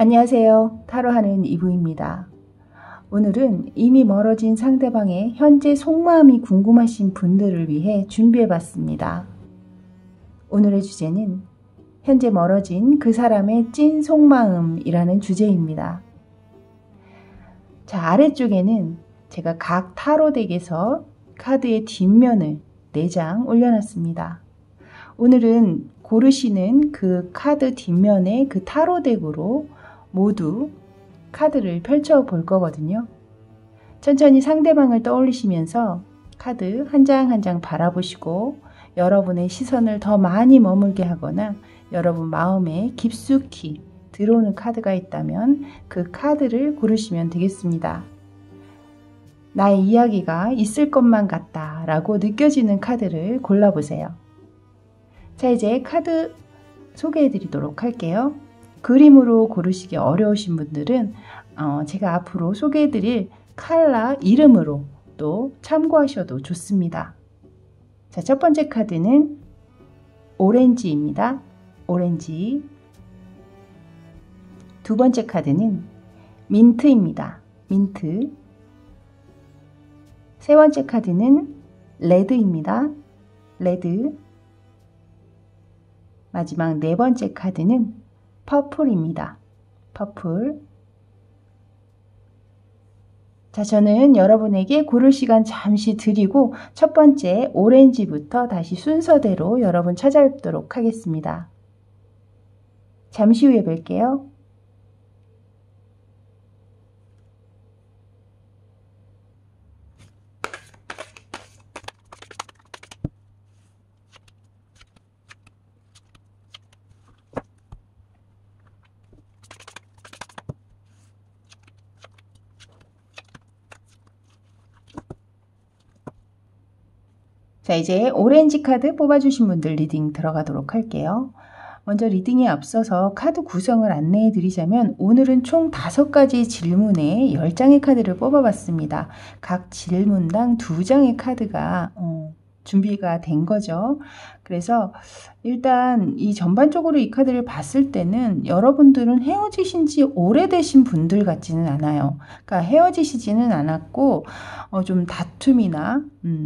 안녕하세요. 타로하는 이브입니다. 오늘은 이미 멀어진 상대방의 현재 속마음이 궁금하신 분들을 위해 준비해봤습니다. 오늘의 주제는 현재 멀어진 그 사람의 찐 속마음이라는 주제입니다. 자, 아래쪽에는 제가 각 타로 덱에서 카드의 뒷면을 4장 올려놨습니다. 오늘은 고르시는 그 카드 뒷면의 그 타로 덱으로 모두 카드를 펼쳐 볼 거거든요. 천천히 상대방을 떠올리시면서 카드 한 장 한 장 바라보시고 여러분의 시선을 더 많이 머물게 하거나 여러분 마음에 깊숙이 들어오는 카드가 있다면 그 카드를 고르시면 되겠습니다. 나의 이야기가 있을 것만 같다 라고 느껴지는 카드를 골라보세요. 자, 이제 카드 소개해 드리도록 할게요. 그림으로 고르시기 어려우신 분들은 제가 앞으로 소개해 드릴 컬러 이름으로 또 참고하셔도 좋습니다. 자, 첫 번째 카드는 오렌지입니다. 오렌지. 두 번째 카드는 민트입니다. 민트. 세 번째 카드는 레드입니다. 레드. 마지막 네 번째 카드는 퍼플입니다. 퍼플. 자, 저는 여러분에게 고를 시간 잠시 드리고 첫 번째 오렌지부터 다시 순서대로 여러분 찾아뵙도록 하겠습니다. 잠시 후에 뵐게요. 자, 이제 오렌지 카드 뽑아주신 분들 리딩 들어가도록 할게요. 먼저 리딩에 앞서서 카드 구성을 안내해 드리자면 오늘은 총 5가지 질문에 10장의 카드를 뽑아봤습니다. 각 질문당 2장의 카드가 준비가 된 거죠. 그래서 일단 이 전반적으로 이 카드를 봤을 때는 여러분들은 헤어지신 지 오래되신 분들 같지는 않아요. 그러니까 헤어지시지는 않았고 좀 다툼이나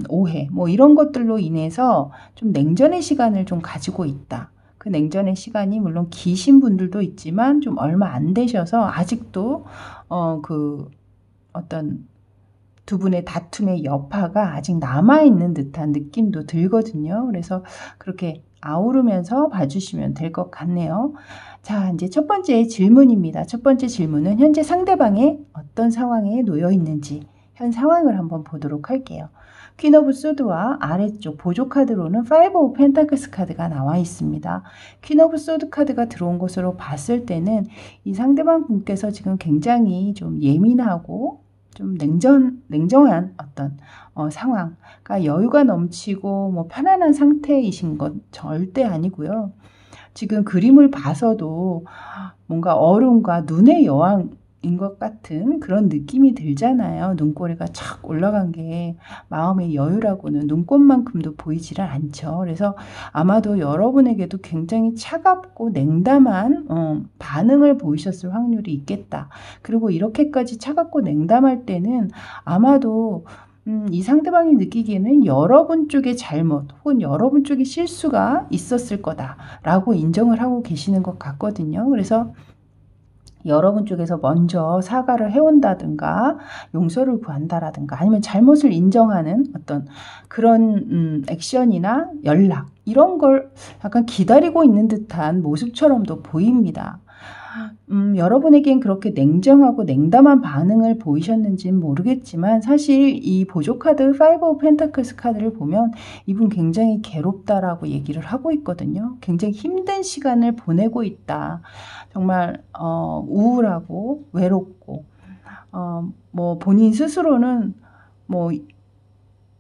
오해 뭐 이런 것들로 인해서 좀 냉전의 시간을 좀 가지고 있다. 그 냉전의 시간이 물론 기신 분들도 있지만 좀 얼마 안 되셔서 아직도 그 어떤 두 분의 다툼의 여파가 아직 남아있는 듯한 느낌도 들거든요. 그래서 그렇게 아우르면서 봐주시면 될 것 같네요. 자, 이제 첫 번째 질문입니다. 첫 번째 질문은 현재 상대방의 어떤 상황에 놓여 있는지 현 상황을 한번 보도록 할게요. 퀸 오브 소드와 아래쪽 보조 카드로는 5 오브 펜타클스 카드가 나와 있습니다. 퀸 오브 소드 카드가 들어온 것으로 봤을 때는 이 상대방 분께서 지금 굉장히 좀 예민하고 좀 냉정한 어떤 상황, 그러니까 여유가 넘치고 뭐 편안한 상태이신 것 절대 아니고요. 지금 그림을 봐서도 뭔가 어른과 눈의 여왕인 것 같은 그런 느낌이 들잖아요. 눈꼬리가 착 올라간 게 마음의 여유라고는 눈꽃만큼도 보이지를 않죠. 그래서 아마도 여러분에게도 굉장히 차갑고 냉담한 반응을 보이셨을 확률이 있겠다. 그리고 이렇게까지 차갑고 냉담할 때는 아마도 이 상대방이 느끼기에는 여러분 쪽의 잘못 혹은 여러분 쪽의 실수가 있었을 거다라고 인정을 하고 계시는 것 같거든요. 그래서 여러분 쪽에서 먼저 사과를 해온다든가 용서를 구한다라든가 아니면 잘못을 인정하는 어떤 그런 액션이나 연락 이런 걸 약간 기다리고 있는 듯한 모습처럼도 보입니다. 여러분에겐 그렇게 냉정하고 냉담한 반응을 보이셨는지는 모르겠지만 사실 이 보조 카드 5 오브 펜타클스 카드를 보면 이분 굉장히 괴롭다라고 얘기를 하고 있거든요. 굉장히 힘든 시간을 보내고 있다. 정말 우울하고 외롭고 뭐 본인 스스로는 뭐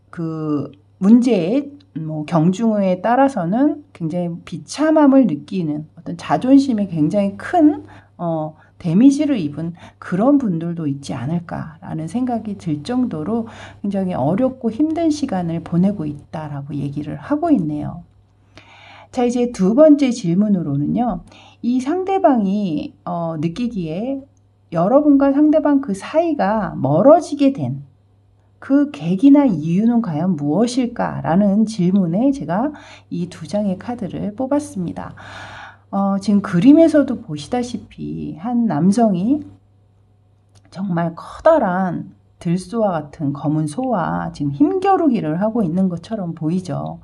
그 문제의 뭐 경중에 따라서는 굉장히 비참함을 느끼는 어떤 자존심에 굉장히 큰 데미지를 입은 그런 분들도 있지 않을까라는 생각이 들 정도로 굉장히 어렵고 힘든 시간을 보내고 있다라고 얘기를 하고 있네요. 자, 이제 두 번째 질문으로는요. 이 상대방이 느끼기에 여러분과 상대방 그 사이가 멀어지게 된 그 계기나 이유는 과연 무엇일까라는 질문에 제가 이 두 장의 카드를 뽑았습니다. 지금 그림에서도 보시다시피 한 남성이 정말 커다란 들소와 같은 검은 소와 지금 힘겨루기를 하고 있는 것처럼 보이죠.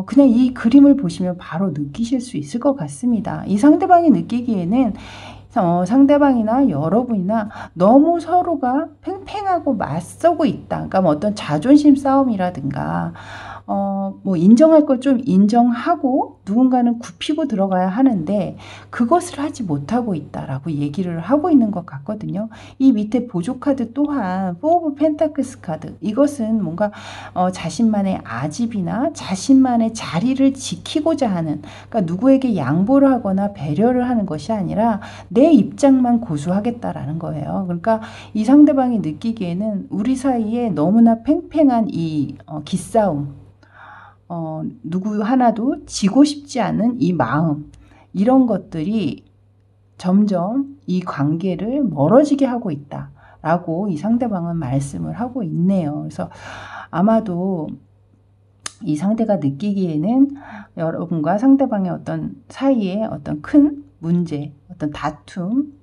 그냥 이 그림을 보시면 바로 느끼실 수 있을 것 같습니다. 이 상대방이 느끼기에는 상대방이나 여러분이나 너무 서로가 팽팽하고 맞서고 있다. 그러니까 뭐 어떤 자존심 싸움이라든가 뭐 인정할 걸 좀 인정하고 누군가는 굽히고 들어가야 하는데 그것을 하지 못하고 있다라고 얘기를 하고 있는 것 같거든요. 이 밑에 보조 카드 또한 4 오브 펜타클스 카드, 이것은 뭔가 자신만의 아집이나 자신만의 자리를 지키고자 하는, 그러니까 누구에게 양보를 하거나 배려를 하는 것이 아니라 내 입장만 고수하겠다라는 거예요. 그러니까 이 상대방이 느끼기에는 우리 사이에 너무나 팽팽한 이 기싸움, 누구 하나도 지고 싶지 않은 이 마음, 이런 것들이 점점 이 관계를 멀어지게 하고 있다라고 이 상대방은 말씀을 하고 있네요. 그래서 아마도 이 상대가 느끼기에는 여러분과 상대방의 어떤 사이에 어떤 큰 문제, 어떤 다툼,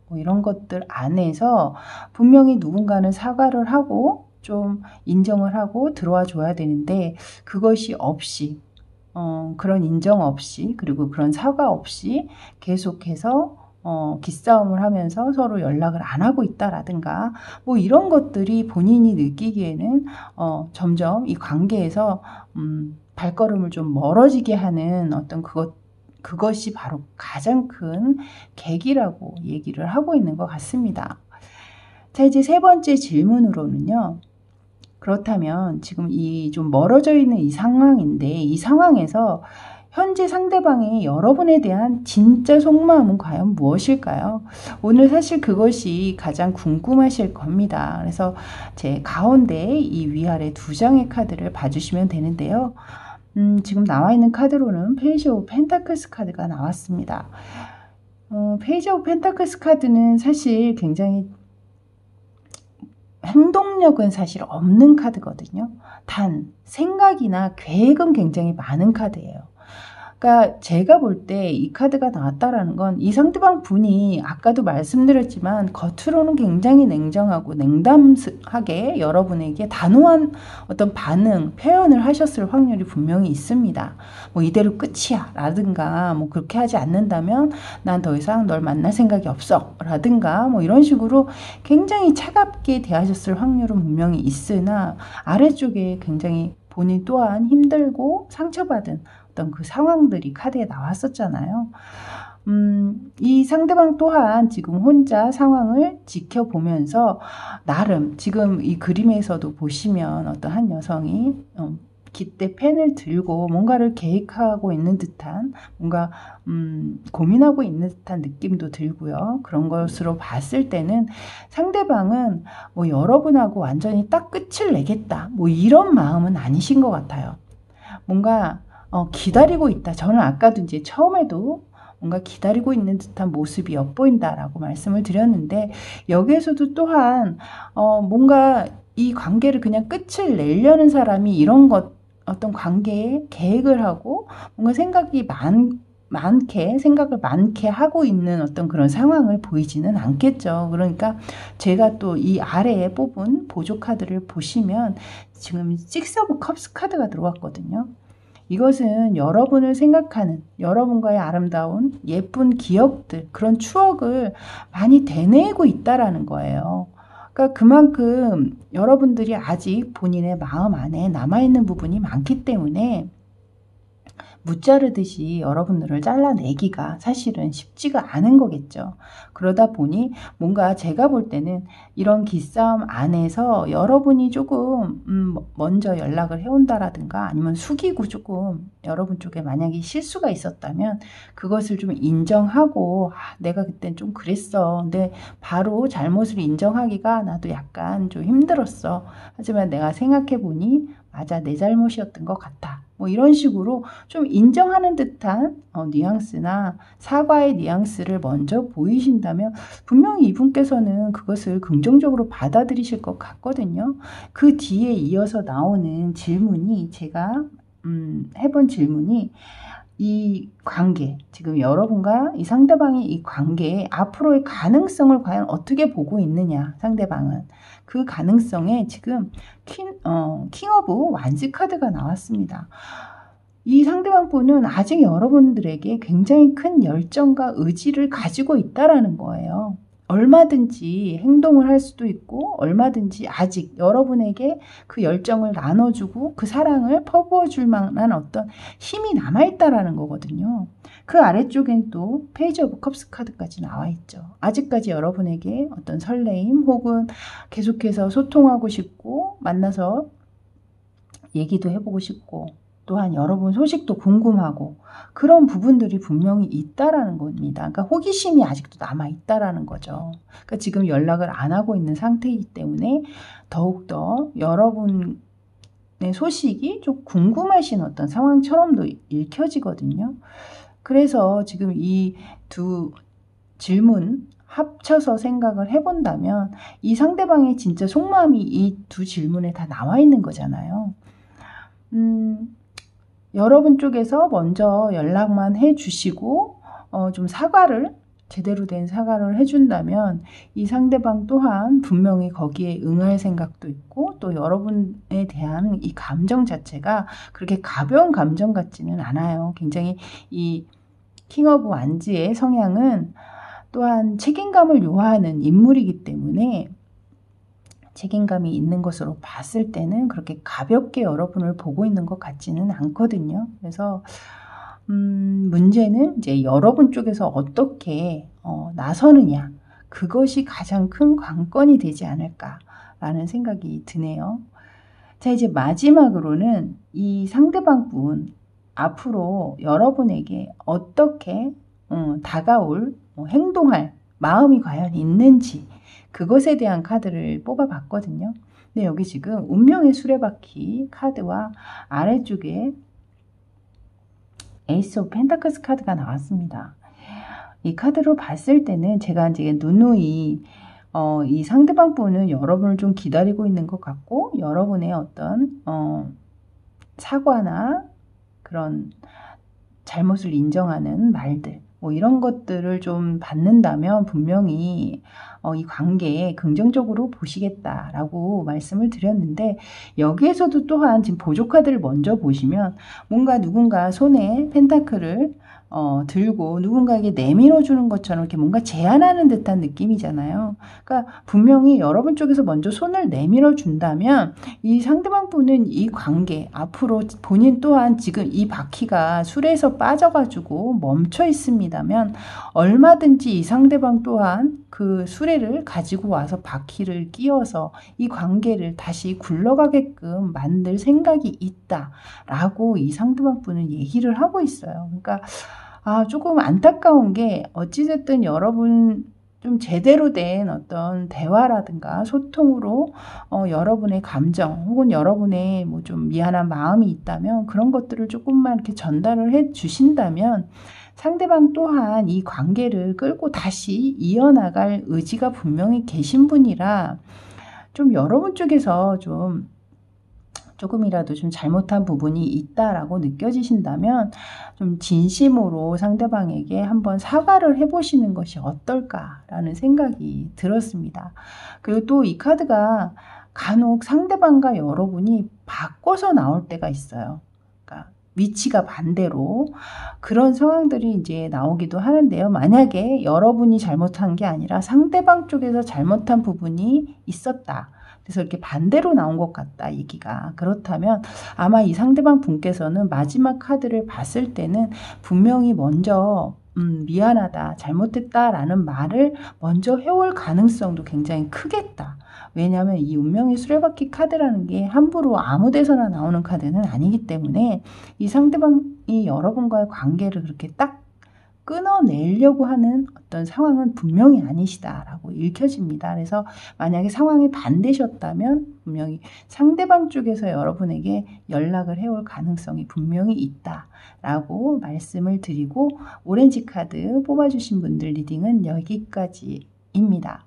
뭐 이런 것들 안에서 분명히 누군가는 사과를 하고 좀 인정을 하고 들어와 줘야 되는데 그것이 없이 그런 인정 없이 그리고 그런 사과 없이 계속해서 기싸움을 하면서 서로 연락을 안 하고 있다라든가 뭐 이런 것들이 본인이 느끼기에는 점점 이 관계에서 발걸음을 좀 멀어지게 하는 어떤 그것이 바로 가장 큰 계기라고 얘기를 하고 있는 것 같습니다. 자, 이제 세 번째 질문으로는요. 그렇다면 지금 이 좀 멀어져 있는 이 상황인데 이 상황에서 현재 상대방의 여러분에 대한 진짜 속마음은 과연 무엇일까요? 오늘 사실 그것이 가장 궁금하실 겁니다. 그래서 제 가운데 이 위아래 두 장의 카드를 봐주시면 되는데요. 지금 나와 있는 카드로는 페이지 오브 펜타클스 카드가 나왔습니다. 페이지 오브 펜타클스 카드는 사실 굉장히 행동력은 사실 없는 카드거든요. 단 생각이나 계획은 굉장히 많은 카드예요. 그러니까 제가 볼 때 이 카드가 나왔다라는 건 이 상대방 분이 아까도 말씀드렸지만 겉으로는 굉장히 냉정하고 냉담하게 여러분에게 단호한 어떤 반응, 표현을 하셨을 확률이 분명히 있습니다. 뭐 이대로 끝이야 라든가 뭐 그렇게 하지 않는다면 난 더 이상 널 만날 생각이 없어 라든가 뭐 이런 식으로 굉장히 차갑게 대하셨을 확률은 분명히 있으나 아래쪽에 굉장히 본인 또한 힘들고 상처받은 어떤 그 상황들이 카드에 나왔었잖아요. 이 상대방 또한 지금 혼자 상황을 지켜보면서 나름 지금 이 그림에서도 보시면 어떤 한 여성이 깃대 펜을 들고 뭔가를 계획하고 있는 듯한 뭔가 고민하고 있는 듯한 느낌도 들고요. 그런 것으로 봤을 때는 상대방은 뭐 여러분하고 완전히 딱 끝을 내겠다 뭐 이런 마음은 아니신 것 같아요. 뭔가 기다리고 있다. 저는 아까도 이제 처음에도 뭔가 기다리고 있는 듯한 모습이 엿보인다라고 말씀을 드렸는데 여기에서도 또한 뭔가 이 관계를 그냥 끝을 내려는 사람이 이런 어떤 관계에 계획을 하고 뭔가 생각을 많게 하고 있는 어떤 그런 상황을 보이지는 않겠죠. 그러니까 제가 또 이 아래에 뽑은 보조 카드를 보시면 지금 6 오브 컵스 카드가 들어왔거든요. 이것은 여러분을 생각하는 여러분과의 아름다운 예쁜 기억들, 그런 추억을 많이 되뇌이고 있다라는 거예요. 그러니까 그만큼 여러분들이 아직 본인의 마음 안에 남아있는 부분이 많기 때문에 무자르듯이 여러분들을 잘라내기가 사실은 쉽지가 않은 거겠죠. 그러다 보니 뭔가 제가 볼 때는 이런 기싸움 안에서 여러분이 조금 먼저 연락을 해온다라든가 아니면 숙이고 조금 여러분 쪽에 만약에 실수가 있었다면 그것을 좀 인정하고 내가 그땐 좀 그랬어. 근데 바로 잘못을 인정하기가 나도 약간 좀 힘들었어. 하지만 내가 생각해보니 맞아, 내 잘못이었던 것 같아. 뭐 이런 식으로 좀 인정하는 듯한 뉘앙스나 사과의 뉘앙스를 먼저 보이신다면 분명히 이분께서는 그것을 긍정적으로 받아들이실 것 같거든요. 그 뒤에 이어서 나오는 질문이 제가 해본 질문이 이 관계, 지금 여러분과 이 상대방의 이 관계의 앞으로의 가능성을 과연 어떻게 보고 있느냐, 상대방은. 그 가능성에 지금 킹 오브 완즈 카드가 나왔습니다. 이 상대방 분은 아직 여러분들에게 굉장히 큰 열정과 의지를 가지고 있다라는 거예요. 얼마든지 행동을 할 수도 있고 얼마든지 아직 여러분에게 그 열정을 나눠주고 그 사랑을 퍼부어 줄 만한 어떤 힘이 남아있다라는 거거든요. 그 아래쪽엔 또 페이지 오브 컵스 카드까지 나와 있죠. 아직까지 여러분에게 어떤 설레임 혹은 계속해서 소통하고 싶고 만나서 얘기도 해보고 싶고 또한 여러분 소식도 궁금하고 그런 부분들이 분명히 있다라는 겁니다. 그러니까 호기심이 아직도 남아있다라는 거죠. 그러니까 지금 연락을 안 하고 있는 상태이기 때문에 더욱더 여러분의 소식이 좀 궁금하신 어떤 상황처럼도 읽혀지거든요. 그래서 지금 이 두 질문 합쳐서 생각을 해본다면 이 상대방의 진짜 속마음이 이 두 질문에 다 나와 있는 거잖아요. 여러분 쪽에서 먼저 연락만 해주시고 좀 사과를 제대로 된 사과를 해준다면 이 상대방 또한 분명히 거기에 응할 생각도 있고 또 여러분에 대한 이 감정 자체가 그렇게 가벼운 감정 같지는 않아요. 굉장히 이 킹 오브 완즈의 성향은 또한 책임감을 요하는 인물이기 때문에 책임감이 있는 것으로 봤을 때는 그렇게 가볍게 여러분을 보고 있는 것 같지는 않거든요. 그래서 문제는 이제 여러분 쪽에서 어떻게 나서느냐, 그것이 가장 큰 관건이 되지 않을까라는 생각이 드네요. 자, 이제 마지막으로는 이 상대방 분 앞으로 여러분에게 어떻게 다가올 행동할 마음이 과연 있는지 그것에 대한 카드를 뽑아봤거든요. 근데 여기 지금 운명의 수레바퀴 카드와 아래쪽에 에이스 오브 펜타클스 카드가 나왔습니다. 이 카드로 봤을 때는 제가 이제 누누이 이 상대방 분은 여러분을 좀 기다리고 있는 것 같고 여러분의 어떤 사과나 그런 잘못을 인정하는 말들 뭐 이런 것들을 좀 받는다면 분명히 이 관계에 긍정적으로 보시겠다라고 말씀을 드렸는데 여기에서도 또한 지금 보조 카드를 먼저 보시면 뭔가 누군가 손에 펜타클을 들고 누군가에게 내밀어 주는 것처럼 이렇게 뭔가 제안하는 듯한 느낌이잖아요. 그러니까 분명히 여러분 쪽에서 먼저 손을 내밀어 준다면 이 상대방 분은 이 관계 앞으로 본인 또한 지금 이 바퀴가 수레에서 빠져가지고 멈춰 있습니다면 얼마든지 이 상대방 또한 그 수레를 가지고 와서 바퀴를 끼워서 이 관계를 다시 굴러가게끔 만들 생각이 있다라고 이 상대방 분은 얘기를 하고 있어요. 그러니까 조금 안타까운 게 어찌됐든 여러분 좀 제대로 된 어떤 대화라든가 소통으로 여러분의 감정 혹은 여러분의 뭐 좀 미안한 마음이 있다면 그런 것들을 조금만 이렇게 전달을 해 주신다면 상대방 또한 이 관계를 끌고 다시 이어나갈 의지가 분명히 계신 분이라 좀 여러분 쪽에서 좀 조금이라도 좀 잘못한 부분이 있다라고 느껴지신다면 좀 진심으로 상대방에게 한번 사과를 해보시는 것이 어떨까라는 생각이 들었습니다. 그리고 또 이 카드가 간혹 상대방과 여러분이 바꿔서 나올 때가 있어요. 그러니까 위치가 반대로 그런 상황들이 이제 나오기도 하는데요. 만약에 여러분이 잘못한 게 아니라 상대방 쪽에서 잘못한 부분이 있었다. 그래서 이렇게 반대로 나온 것 같다, 얘기가. 그렇다면 아마 이 상대방 분께서는 마지막 카드를 봤을 때는 분명히 먼저 미안하다, 잘못했다라는 말을 먼저 해올 가능성도 굉장히 크겠다. 왜냐하면 이 운명의 수레바퀴 카드라는 게 함부로 아무 데서나 나오는 카드는 아니기 때문에 이 상대방이 여러분과의 관계를 그렇게 딱 끊어내려고 하는 어떤 상황은 분명히 아니시다라고 읽혀집니다. 그래서 만약에 상황이 반대셨다면 분명히 상대방 쪽에서 여러분에게 연락을 해올 가능성이 분명히 있다라고 말씀을 드리고, 오렌지 카드 뽑아주신 분들 리딩은 여기까지입니다.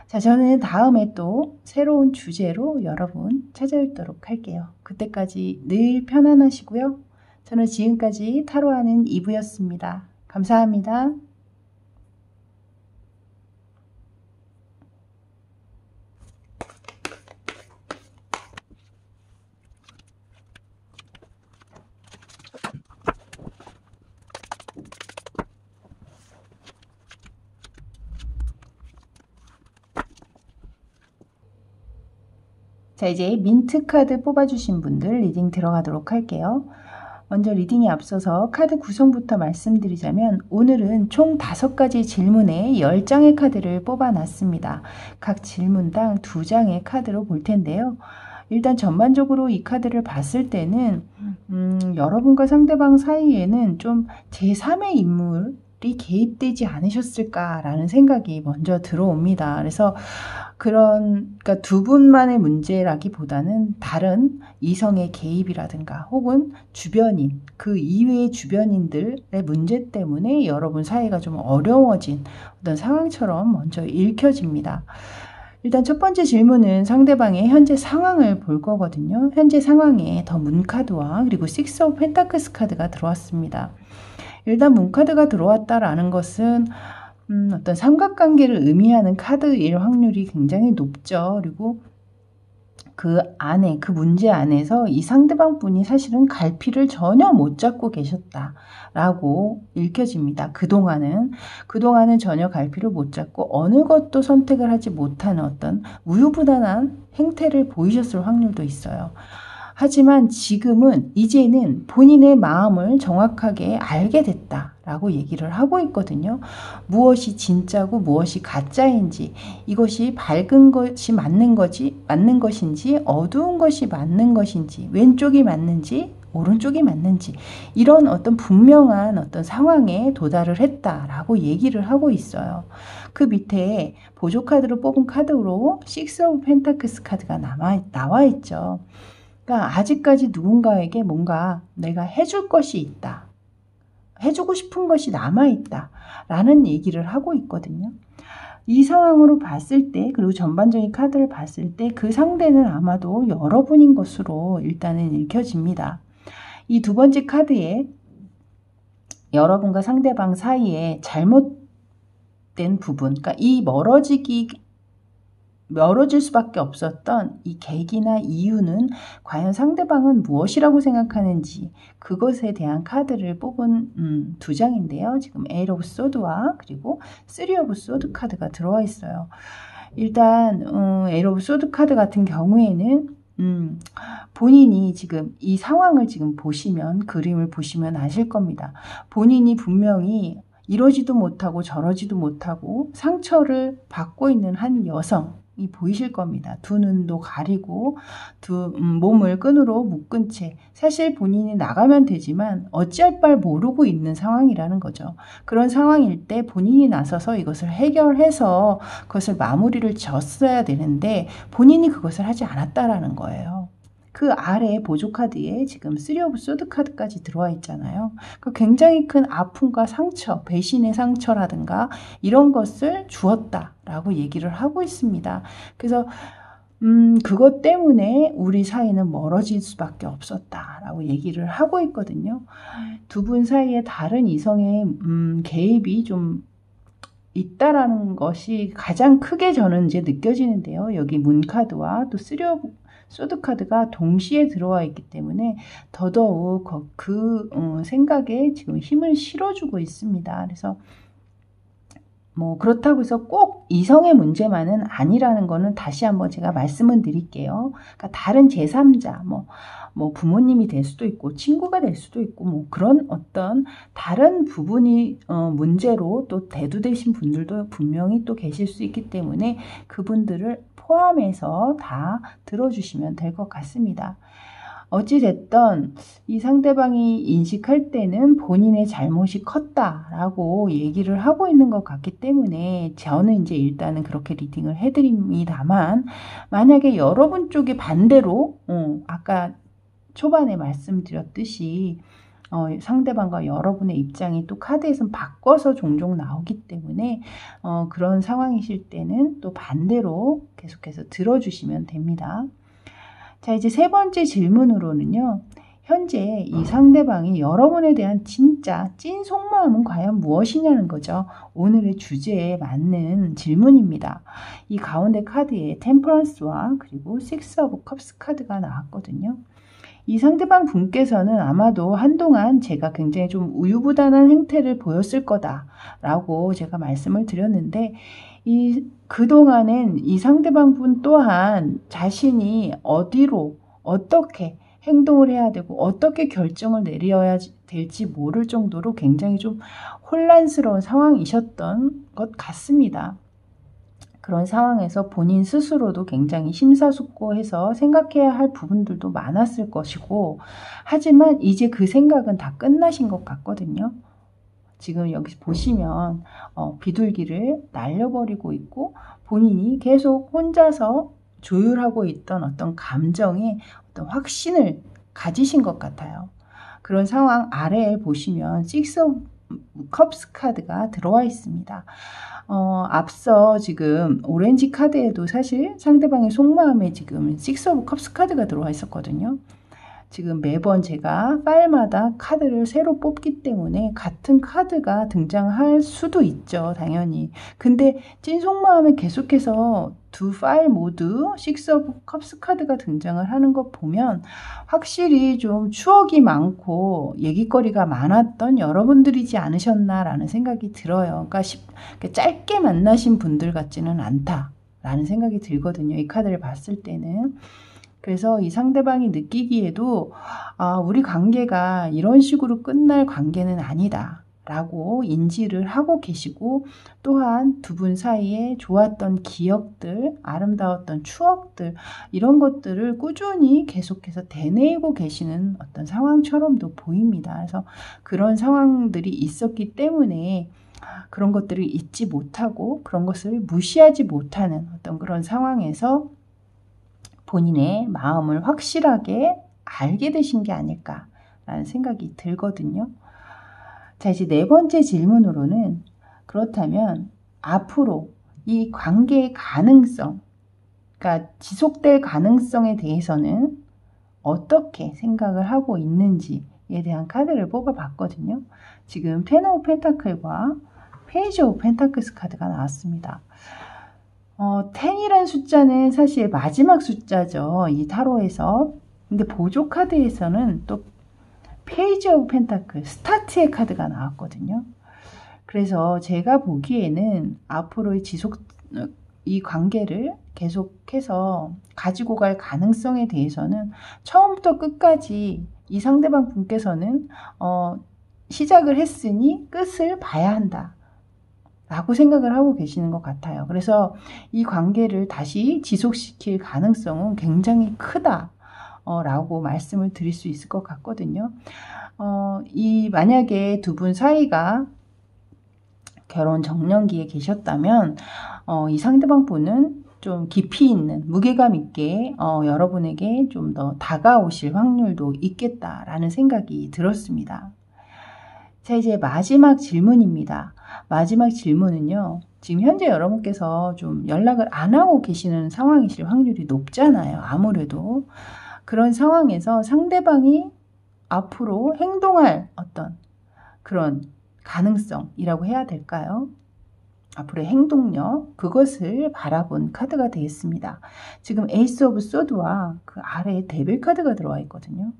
자, 저는 다음에 또 새로운 주제로 여러분 찾아뵙도록 할게요. 그때까지 늘 편안하시고요. 저는 지금까지 타로하는 이브였습니다. 감사합니다. 자, 이제 민트 카드 뽑아주신 분들 리딩 들어가도록 할게요. 먼저 리딩에 앞서서 카드 구성부터 말씀드리자면, 오늘은 총 5가지 질문에 10장의 카드를 뽑아놨습니다. 각 질문당 2장의 카드로 볼 텐데요. 일단 전반적으로 이 카드를 봤을 때는 여러분과 상대방 사이에는 좀 제3의 인물이 개입되지 않으셨을까라는 생각이 먼저 들어옵니다. 그래서 그러니까 두 분만의 문제라기보다는 다른 이성의 개입이라든가 혹은 주변인, 그 이외의 주변인들의 문제 때문에 여러분 사이가 좀 어려워진 어떤 상황처럼 먼저 읽혀집니다. 일단 첫 번째 질문은 상대방의 현재 상황을 볼 거거든요. 현재 상황에 더 문카드와 그리고 식스 오브 펜타클스 카드가 들어왔습니다. 일단 문카드가 들어왔다라는 것은 어떤 삼각관계를 의미하는 카드일 확률이 굉장히 높죠. 그리고 그 안에, 그 문제 안에서 이 상대방 분이 사실은 갈피를 전혀 못 잡고 계셨다라고 읽혀집니다. 그동안은 전혀 갈피를 못 잡고 어느 것도 선택을 하지 못하는 어떤 우유부단한 행태를 보이셨을 확률도 있어요. 하지만 지금은 이제는 본인의 마음을 정확하게 알게 됐다라고 얘기를 하고 있거든요. 무엇이 진짜고 무엇이 가짜인지, 이것이 밝은 것이 맞는 것인지, 어두운 것이 맞는 것인지, 왼쪽이 맞는지, 오른쪽이 맞는지, 이런 어떤 분명한 어떤 상황에 도달을 했다라고 얘기를 하고 있어요. 그 밑에 보조 카드로 뽑은 카드로 식스 오브 펜타클스 카드가 나와 있죠. 그러니까 아직까지 누군가에게 뭔가 내가 해줄 것이 있다, 해주고 싶은 것이 남아있다 라는 얘기를 하고 있거든요. 이 상황으로 봤을 때, 그리고 전반적인 카드를 봤을 때 그 상대는 아마도 여러분인 것으로 일단은 읽혀집니다. 이 두 번째 카드에 여러분과 상대방 사이에 잘못된 부분, 그러니까 이 멀어질 수밖에 없었던 이 계기나 이유는 과연 상대방은 무엇이라고 생각하는지, 그것에 대한 카드를 뽑은 2장인데요. 지금 에이트 오브 소드와 그리고 3 오브 소드 카드가 들어와 있어요. 일단 에이트 오브 소드 카드 같은 경우에는 본인이 지금 이 상황을 지금 보시면, 그림을 보시면 아실 겁니다. 본인이 분명히 이러지도 못하고 저러지도 못하고 상처를 받고 있는 한 여성이 보이실 겁니다. 두 눈도 가리고 몸을 끈으로 묶은 채 사실 본인이 나가면 되지만 어찌할 바를 모르고 있는 상황이라는 거죠. 그런 상황일 때 본인이 나서서 이것을 해결해서 그것을 마무리를 졌어야 되는데 본인이 그것을 하지 않았다라는 거예요. 그 아래 보조 카드에 지금 3 오브 소드 카드까지 들어와 있잖아요. 굉장히 큰 아픔과 상처, 배신의 상처라든가 이런 것을 주었다라고 얘기를 하고 있습니다. 그래서 그것 때문에 우리 사이는 멀어질 수밖에 없었다라고 얘기를 하고 있거든요. 두 분 사이에 다른 이성의 개입이 좀 있다라는 것이 가장 크게 저는 이제 느껴지는데요. 여기 문카드와 또 3 오브 소드 카드가 동시에 들어와 있기 때문에 더더욱 그 생각에 지금 힘을 실어주고 있습니다. 그래서 뭐 그렇다고 해서 꼭 이성의 문제만은 아니라는 거는 다시 한번 제가 말씀을 드릴게요. 그러니까 다른 제3자, 뭐 부모님이 될 수도 있고 친구가 될 수도 있고 뭐 그런 어떤 다른 부분이 문제로 또 대두되신 분들도 분명히 또 계실 수 있기 때문에 그분들을 포함해서 다 들어주시면 될 것 같습니다. 어찌됐든 이 상대방이 인식할 때는 본인의 잘못이 컸다라고 얘기를 하고 있는 것 같기 때문에 저는 이제 일단은 그렇게 리딩을 해드립니다만, 만약에 여러분 쪽이 반대로 아까 초반에 말씀드렸듯이 상대방과 여러분의 입장이 또 카드에선 바꿔서 종종 나오기 때문에 그런 상황이실 때는 또 반대로 계속해서 들어주시면 됩니다. 자, 이제 세 번째 질문으로는요. 현재 이 상대방이 여러분에 대한 진짜 찐 속마음은 과연 무엇이냐는 거죠. 오늘의 주제에 맞는 질문입니다. 이 가운데 카드에 템퍼런스와 그리고 식스 오브 컵스 카드가 나왔거든요. 이 상대방 분께서는 아마도 한동안 제가 굉장히 좀 우유부단한 행태를 보였을 거다라고 제가 말씀을 드렸는데, 그동안엔 이 상대방 분 또한 자신이 어디로 어떻게 행동을 해야 되고 어떻게 결정을 내려야 될지 모를 정도로 굉장히 좀 혼란스러운 상황이셨던 것 같습니다. 그런 상황에서 본인 스스로도 굉장히 심사숙고해서 생각해야 할 부분들도 많았을 것이고, 하지만 이제 그 생각은 다 끝나신 것 같거든요. 지금 여기 보시면 비둘기를 날려버리고 있고 본인이 계속 혼자서 조율하고 있던 어떤 감정에 어떤 확신을 가지신 것 같아요. 그런 상황 아래에 보시면 식스 오브 컵스 카드가 들어와 있습니다. 앞서 지금 오렌지 카드에도 사실 상대방의 속마음에 지금 식스 오브 컵스 카드가 들어와 있었거든요. 지금 매번 제가 파일마다 카드를 새로 뽑기 때문에 같은 카드가 등장할 수도 있죠, 당연히. 근데 찐 속마음에 계속해서 두 파일 모두 식스 오브 컵스 카드가 등장을 하는 것 보면 확실히 좀 추억이 많고 얘기거리가 많았던 여러분들이지 않으셨나라는 생각이 들어요. 그러니까 짧게 만나신 분들 같지는 않다라는 생각이 들거든요, 이 카드를 봤을 때는. 그래서 이 상대방이 느끼기에도 우리 관계가 이런 식으로 끝날 관계는 아니다 라고 인지를 하고 계시고, 또한 두 분 사이에 좋았던 기억들, 아름다웠던 추억들, 이런 것들을 꾸준히 계속해서 되뇌이고 계시는 어떤 상황처럼도 보입니다. 그래서 그런 상황들이 있었기 때문에 그런 것들을 잊지 못하고 그런 것을 무시하지 못하는 어떤 그런 상황에서 본인의 마음을 확실하게 알게 되신 게 아닐까라는 생각이 들거든요. 자, 이제 네 번째 질문으로는, 그렇다면 앞으로 이 관계의 가능성, 그러니까 지속될 가능성에 대해서는 어떻게 생각을 하고 있는지에 대한 카드를 뽑아봤거든요. 지금 텐 오브 펜타클과 페이지 오브 펜타클스 카드가 나왔습니다. 10이라는 숫자는 사실 마지막 숫자죠, 이 타로에서. 근데 보조 카드에서는 또 페이지 오브 펜타클, 스타트의 카드가 나왔거든요. 그래서 제가 보기에는 앞으로의 이 관계를 계속해서 가지고 갈 가능성에 대해서는 처음부터 끝까지 이 상대방 분께서는 시작을 했으니 끝을 봐야 한다 라고 생각을 하고 계시는 것 같아요. 그래서 이 관계를 다시 지속시킬 가능성은 굉장히 크다 라고 말씀을 드릴 수 있을 것 같거든요. 만약에 두 분 사이가 결혼 정년기에 계셨다면 이 상대방 분은 좀 깊이 있는, 무게감 있게 여러분에게 좀 더 다가오실 확률도 있겠다라는 생각이 들었습니다. 자, 이제 마지막 질문입니다. 마지막 질문은요, 지금 현재 여러분께서 좀 연락을 안 하고 계시는 상황이실 확률이 높잖아요, 아무래도. 그런 상황에서 상대방이 앞으로 행동할 어떤 그런 가능성이라고 해야 될까요? 앞으로의 행동력, 그것을 바라본 카드가 되겠습니다. 지금 에이스 오브 소드와 그 아래에 데빌 카드가 들어와 있거든요.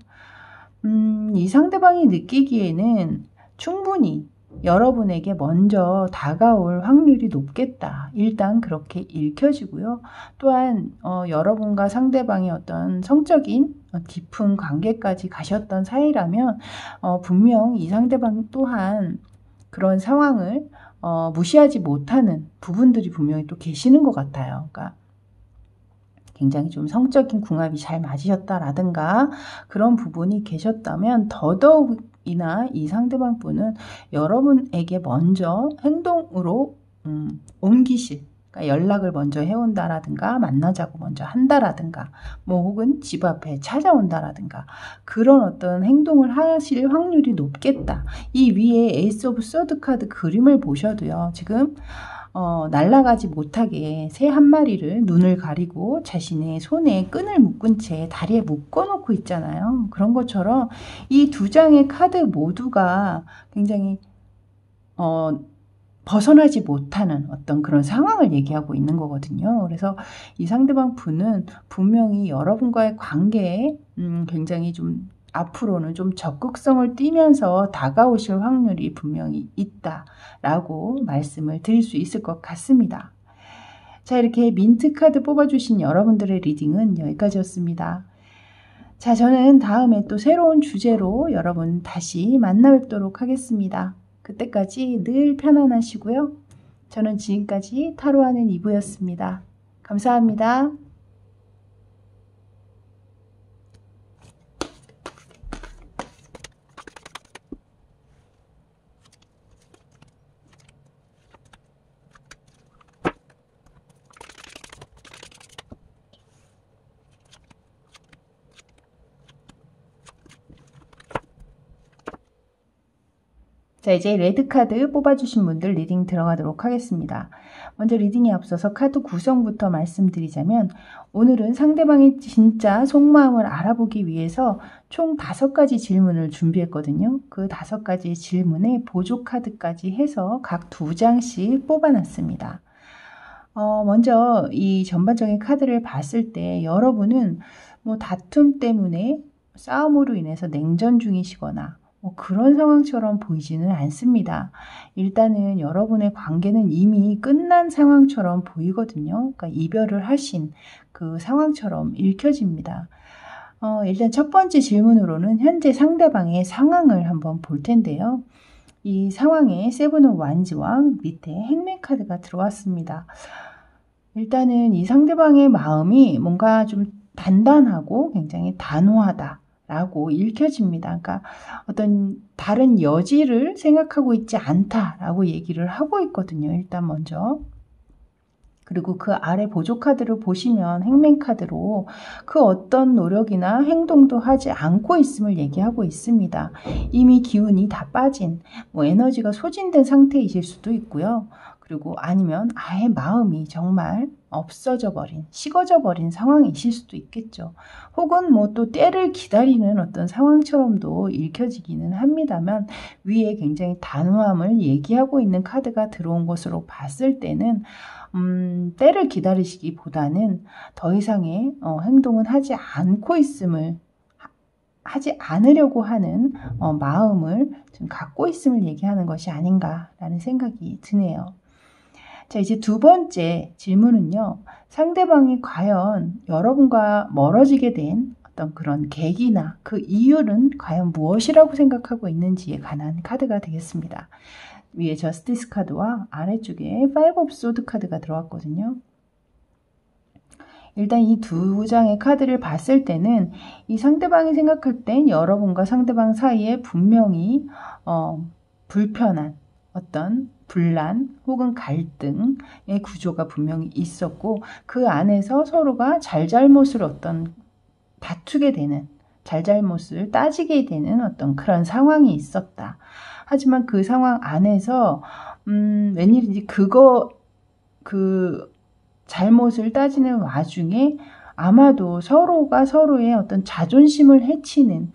이 상대방이 느끼기에는 충분히 여러분에게 먼저 다가올 확률이 높겠다. 일단 그렇게 읽혀지고요. 또한 여러분과 상대방의 어떤 성적인 깊은 관계까지 가셨던 사이라면 분명 이 상대방 또한 그런 상황을 무시하지 못하는 부분들이 분명히 또 계시는 것 같아요. 그러니까 굉장히 좀 성적인 궁합이 잘 맞으셨다라든가 그런 부분이 계셨다면 더더욱이나 이 상대방 분은 여러분에게 먼저 행동으로 옮기실, 그러니까 연락을 먼저 해온다라든가 만나자고 먼저 한다라든가 뭐 혹은 집 앞에 찾아온다라든가 그런 어떤 행동을 하실 확률이 높겠다. 이 위에 에이스 오브 소드 카드 그림을 보셔도요. 지금 날아가지 못하게 새 한 마리를 눈을 가리고 자신의 손에 끈을 묶은 채 다리에 묶어놓고 있잖아요. 그런 것처럼 이 두 장의 카드 모두가 굉장히 벗어나지 못하는 어떤 그런 상황을 얘기하고 있는 거거든요. 그래서 이 상대방 분은 분명히 여러분과의 관계에 굉장히 좀 앞으로는 좀 적극성을 띠면서 다가오실 확률이 분명히 있다라고 말씀을 드릴 수 있을 것 같습니다. 자, 이렇게 민트 카드 뽑아주신 여러분들의 리딩은 여기까지였습니다. 자, 저는 다음에 또 새로운 주제로 여러분 다시 만나 뵙도록 하겠습니다. 그때까지 늘 편안하시고요. 저는 지금까지 타로하는 이브였습니다. 감사합니다. 자, 이제 레드카드 뽑아주신 분들 리딩 들어가도록 하겠습니다. 먼저 리딩에 앞서서 카드 구성부터 말씀드리자면 오늘은 상대방의 진짜 속마음을 알아보기 위해서 총 5가지 질문을 준비했거든요. 그 5가지 질문에 보조 카드까지 해서 각 2장씩 뽑아놨습니다. 먼저 이 전반적인 카드를 봤을 때 여러분은 뭐 다툼 때문에 싸움으로 인해서 냉전 중이시거나 그런 상황처럼 보이지는 않습니다. 일단은 여러분의 관계는 이미 끝난 상황처럼 보이거든요. 그러니까 이별을 하신 그 상황처럼 읽혀집니다. 일단 첫 번째 질문으로는 현재 상대방의 상황을 한번 볼 텐데요. 이 상황에 세븐 오브 완즈와 밑에 행맨 카드가 들어왔습니다. 일단은 이 상대방의 마음이 뭔가 좀 단단하고 굉장히 단호하다 라고 읽혀집니다. 그러니까 어떤 다른 여지를 생각하고 있지 않다라고 얘기를 하고 있거든요. 일단 먼저. 그리고 그 아래 보조 카드를 보시면 행맨 카드로 그 어떤 노력이나 행동도 하지 않고 있음을 얘기하고 있습니다. 이미 기운이 다 빠진, 에너지가 소진된 상태이실 수도 있고요. 그리고 아니면 아예 마음이 정말 없어져 버린, 식어져 버린 상황이실 수도 있겠죠. 혹은 또 때를 기다리는 어떤 상황처럼도 읽혀지기는 합니다만 위에 굉장히 단호함을 얘기하고 있는 카드가 들어온 것으로 봤을 때는 때를 기다리시기보다는 더 이상의 행동은 하지 않고 있음을 하지 않으려고 하는 마음을 좀 갖고 있음을 얘기하는 것이 아닌가라는 생각이 드네요. 자, 이제 두 번째 질문은요. 상대방이 과연 여러분과 멀어지게 된 어떤 그런 계기나 그 이유는 과연 무엇이라고 생각하고 있는지에 관한 카드가 되겠습니다. 위에 저스티스 카드와 아래쪽에 파이브 오브 소드 카드가 들어왔거든요. 일단 이 두 장의 카드를 봤을 때는 이 상대방이 생각할 땐 여러분과 상대방 사이에 분명히 불편한 어떤 분란 혹은 갈등의 구조가 분명히 있었고 그 안에서 서로가 잘잘못을 어떤 다투게 되는 잘잘못을 따지게 되는 어떤 그런 상황이 있었다. 하지만 그 상황 안에서 웬일인지 그 잘못을 따지는 와중에 아마도 서로가 서로의 어떤 자존심을 해치는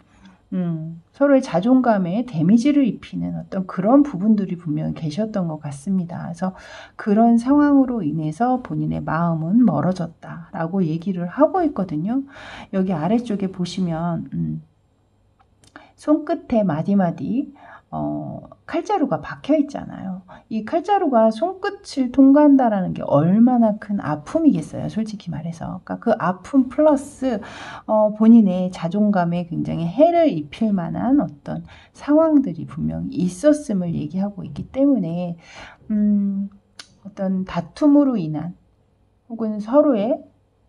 서로의 자존감에 데미지를 입히는 어떤 그런 부분들이 분명히 계셨던 것 같습니다. 그래서 그런 상황으로 인해서 본인의 마음은 멀어졌다라고 얘기를 하고 있거든요. 여기 아래쪽에 보시면 손끝에 마디마디 칼자루가 박혀 있잖아요. 이 칼자루가 손끝을 통과한다라는 게 얼마나 큰 아픔이겠어요. 솔직히 말해서. 그러니까 그 아픔 플러스 본인의 자존감에 굉장히 해를 입힐 만한 어떤 상황들이 분명히 있었음을 얘기하고 있기 때문에 어떤 다툼으로 인한 혹은 서로의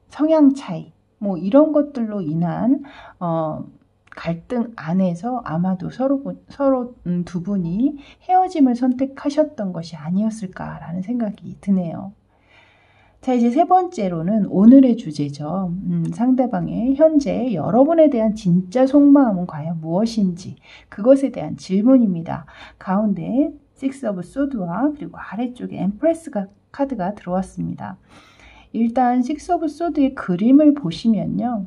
성향 차이, 뭐 이런 것들로 인한 갈등 안에서 아마도 서로 두 분이 헤어짐을 선택하셨던 것이 아니었을까라는 생각이 드네요. 자, 이제 세 번째로는 오늘의 주제죠. 상대방의 현재 여러분에 대한 진짜 속마음은 과연 무엇인지, 그것에 대한 질문입니다. 가운데 Six of Swords와 그리고 아래쪽에 Empress 카드가 들어왔습니다. 일단 Six of Swords의 그림을 보시면요.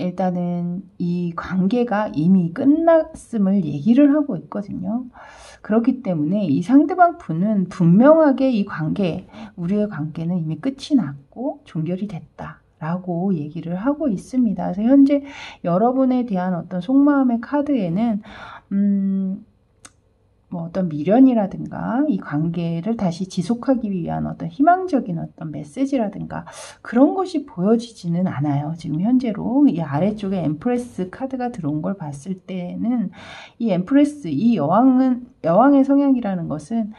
일단은 이 관계가 이미 끝났음을 얘기를 하고 있거든요. 그렇기 때문에 이 상대방 분은 분명하게 이 관계, 우리의 관계는 이미 끝이 났고 종결이 됐다 라고 얘기를 하고 있습니다. 그래서 현재 여러분에 대한 어떤 속마음의 카드에는 뭐 어떤 미련이라든가 이 관계를 다시 지속하기 위한 어떤 희망적인 어떤 메시지라든가 그런 것이 보여지지는 않아요. 지금 현재로 이 아래쪽에 엠프레스 카드가 들어온 걸 봤을 때는 이 엠프레스, 이 여왕의 성향이라는 것은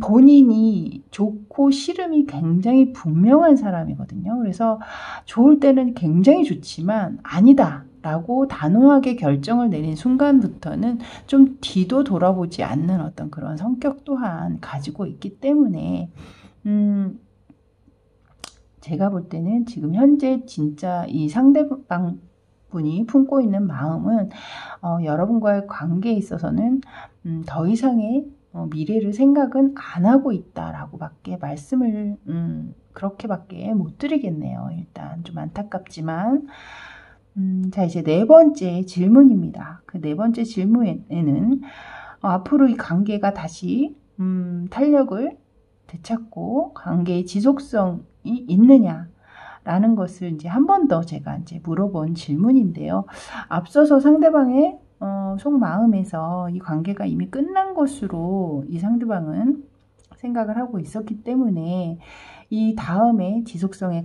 본인이 좋고 싫음이 굉장히 분명한 사람이거든요. 그래서 좋을 때는 굉장히 좋지만 아니다 라고 단호하게 결정을 내린 순간부터는 좀 뒤도 돌아보지 않는 어떤 그런 성격 또한 가지고 있기 때문에 제가 볼 때는 지금 현재 진짜 이 상대방 분이 품고 있는 마음은 여러분과의 관계에 있어서는 더 이상의 미래를 생각은 안 하고 있다라고 밖에 말씀을 그렇게밖에 못 드리겠네요. 일단 좀 안타깝지만 자, 이제 네 번째 질문입니다. 그 네 번째 질문에는 앞으로 이 관계가 다시 탄력을 되찾고 관계의 지속성이 있느냐라는 것을 이제 한 번 더 제가 이제 물어본 질문인데요. 앞서서 상대방의 속마음에서 이 관계가 이미 끝난 것으로 이 상대방은 생각을 하고 있었기 때문에 이 다음에 지속성에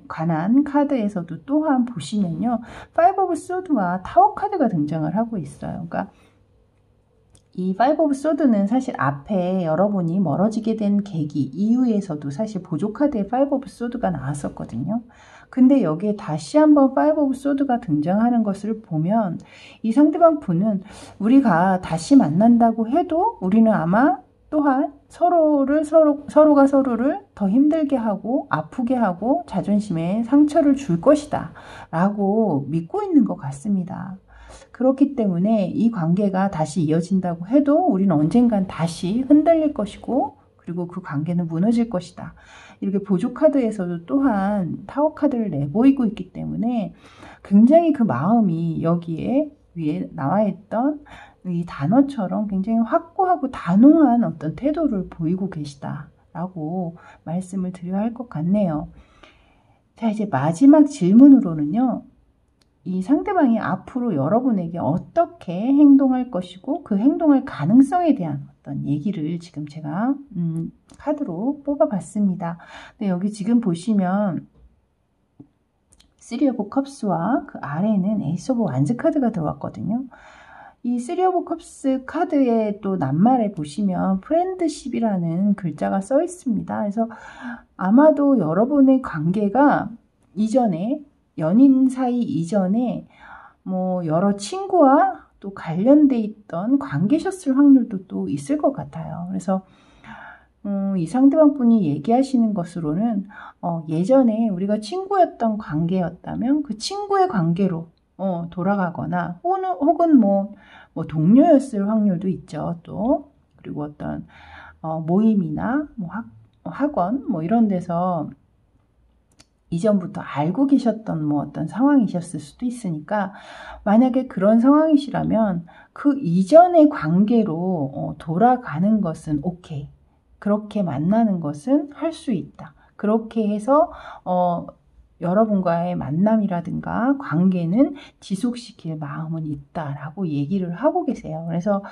관한 카드에서도 또한 보시면요. Five of Swords와 타워 카드가 등장을 하고 있어요. 그러니까 이 Five of Swords는 사실 앞에 여러분이 멀어지게 된 계기 이후에서도 사실 보조 카드에 Five of Swords가 나왔었거든요. 근데 여기에 다시 한번 Five of Swords가 등장하는 것을 보면 이 상대방 분은 우리가 다시 만난다고 해도 우리는 아마 또한 서로가 서로를 더 힘들게 하고 아프게 하고 자존심에 상처를 줄 것이다 라고 믿고 있는 것 같습니다. 그렇기 때문에 이 관계가 다시 이어진다고 해도 우리는 언젠간 다시 흔들릴 것이고 그리고 그 관계는 무너질 것이다. 이렇게 보조 카드에서도 또한 타워 카드를 내보이고 있기 때문에 굉장히 그 마음이 여기에 위에 나와 있던 이 단어처럼 굉장히 확고하고 단호한 어떤 태도를 보이고 계시다라고 말씀을 드려야 할 것 같네요. 자, 이제 마지막 질문으로는요. 이 상대방이 앞으로 여러분에게 어떻게 행동할 것이고 그 행동할 가능성에 대한 어떤 얘기를 지금 제가 카드로 뽑아봤습니다. 근데 여기 지금 보시면 Three of Cups와 그 아래는 Ace of Wands 카드가 들어왔거든요. 이 Three of Cups 카드의 또 낱말에 보시면 프렌드십이라는 글자가 써 있습니다. 그래서 아마도 여러분의 관계가 이전에 연인 사이 이전에 뭐 여러 친구와 또 관련돼 있던 관계셨을 확률도 또 있을 것 같아요. 그래서 이 상대방 분이 얘기하시는 것으로는 예전에 우리가 친구였던 관계였다면 그 친구의 관계로 돌아가거나 혹은 뭐 동료였을 확률도 있죠. 또 그리고 어떤 모임이나 뭐 학원 뭐 이런 데서 이전부터 알고 계셨던 뭐 어떤 상황이셨을 수도 있으니까 만약에 그런 상황이시라면 그 이전의 관계로 돌아가는 것은 오케이. 그렇게 만나는 것은 할 수 있다. 그렇게 해서 여러분과의 만남이라든가 관계는 지속시킬 마음은 있다라고 얘기를 하고 계세요. 그래서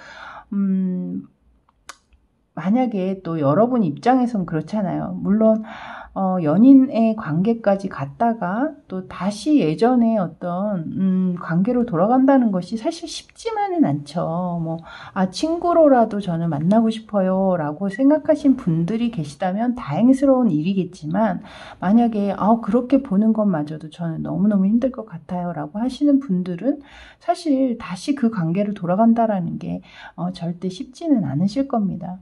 만약에 또 여러분 입장에선 그렇잖아요. 물론 연인의 관계까지 갔다가 또 다시 예전의 어떤 관계로 돌아간다는 것이 사실 쉽지만은 않죠. 뭐 친구로라도 저는 만나고 싶어요 라고 생각하신 분들이 계시다면 다행스러운 일이겠지만, 만약에 그렇게 보는 것마저도 저는 너무너무 힘들 것 같아요 라고 하시는 분들은 사실 다시 그 관계로 돌아간다라는 게 절대 쉽지는 않으실 겁니다.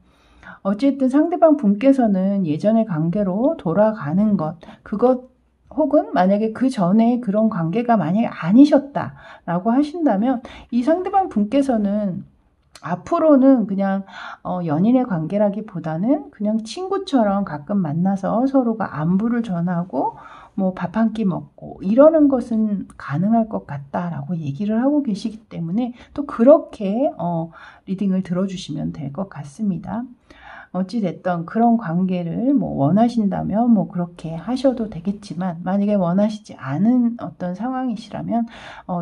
어쨌든 상대방 분께서는 예전의 관계로 돌아가는 그것 혹은 만약에 그 전에 그런 관계가 만약에 아니셨다라고 하신다면, 이 상대방 분께서는 앞으로는 그냥 연인의 관계라기보다는 그냥 친구처럼 가끔 만나서 서로가 안부를 전하고 뭐 밥 한 끼 먹고 이러는 것은 가능할 것 같다라고 얘기를 하고 계시기 때문에, 또 그렇게 리딩을 들어주시면 될 것 같습니다. 어찌됐든 그런 관계를 원하신다면 그렇게 하셔도 되겠지만, 만약에 원하시지 않은 어떤 상황이시라면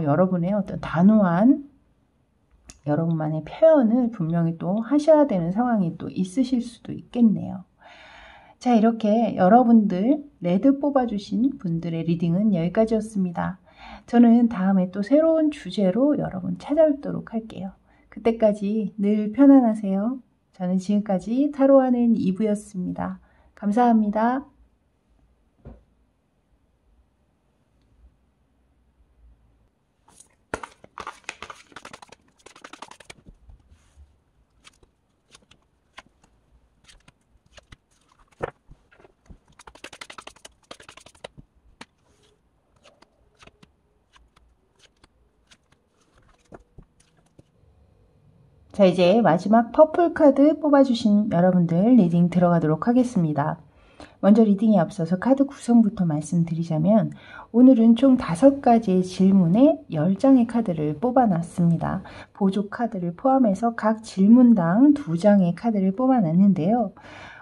여러분의 어떤 단호한 여러분만의 표현을 분명히 또 하셔야 되는 상황이 또 있으실 수도 있겠네요. 자, 이렇게 여러분들 레드 뽑아주신 분들의 리딩은 여기까지였습니다. 저는 다음에 또 새로운 주제로 여러분 찾아뵙도록 할게요. 그때까지 늘 편안하세요. 저는 지금까지 타로하는 이브였습니다. 감사합니다. 자, 이제 마지막 퍼플 카드 뽑아주신 여러분들 리딩 들어가도록 하겠습니다. 먼저 리딩에 앞서서 카드 구성부터 말씀드리자면, 오늘은 총 5가지의 질문에 10장의 카드를 뽑아놨습니다. 보조 카드를 포함해서 각 질문당 2장의 카드를 뽑아놨는데요.